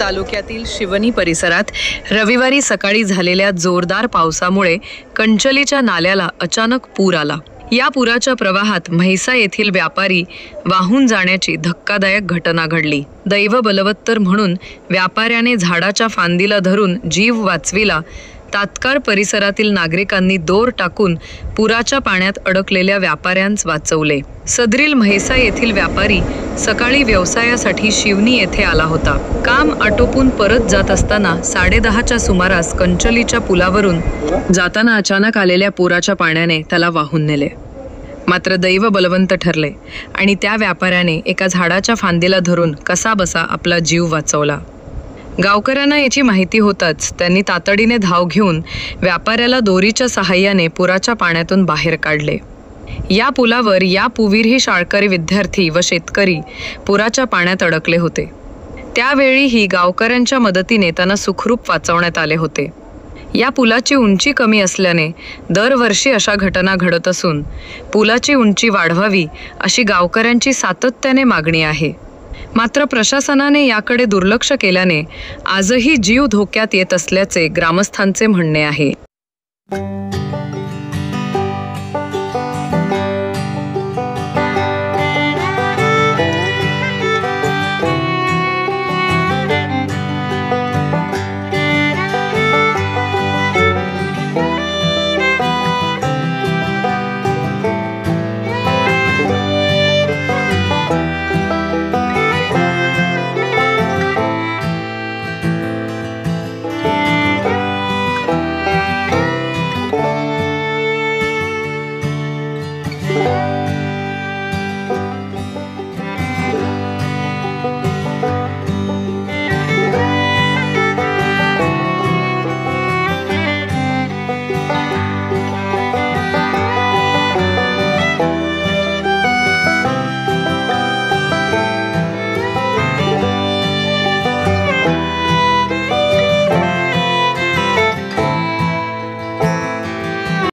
तालुक्यातील शिवनी परिसरात रविवारी सकाळी झालेल्या जोरदार पावसामुळे कंचलीच्या नाल्याला अचानक पूर आला। या पुराच्या प्रवाहात म्हैसा येथील व्यापारी वाहून जाण्याची धक्कादायक घटना घडली। दैव बलवत्तर म्हणून व्यापाऱ्याने झाडाच्या फांदीला धरून जीव वाचविला। तात्काळ परिसरातील नागरिकांनी दोर टाकून पुराच्या पाण्यात अडकलेल्या व्यापाऱ्यांस वाचवले। सदरील म्हैसा येथील व्यापारी सकाळी व्यवसायासाठी शिवनी येथे आला होता। काम आटोपून परत जात असताना 10:30च्या सुमारास कंचलीच्या पुलावरून जाताना अचानक आलेल्या पुराच्या पाण्याने त्याला वाहून नेले। मात्र दैव बलवंत ठरले आणि त्या व्यापाऱ्याने एका झाडाच्या फांदीला धरून कसाबसा आपला जीव वाचवला। गावकऱ्यांना याची माहिती होताच त्यांनी तातडीने धाव घेऊन व्यापाऱ्याला दोरीच्या सहाय्याने पुराच्या पाण्यातून बाहेर काढले। या पुलावर यापूर्वीही शाळकरी विद्यार्थी व शेतकरी पुराच्या पाण्यात अडकले होते। त्यावेळीही गावकऱ्यांच्या मदतीने त्यांना सुखरूप वाचवण्यात आले होते। या पुलाची उंची कमी असल्याने दरवर्षी अशा घटना घडत असून पुलाची उंची वाढवावी अशी गावकऱ्यांची सातत्याने मागणी आहे। मात्र प्रशासनाने याकडे दुर्लक्ष केल्याने आजही जीव धोक्यात येत असल्याचे ग्रामस्थांचे म्हणणे आहे।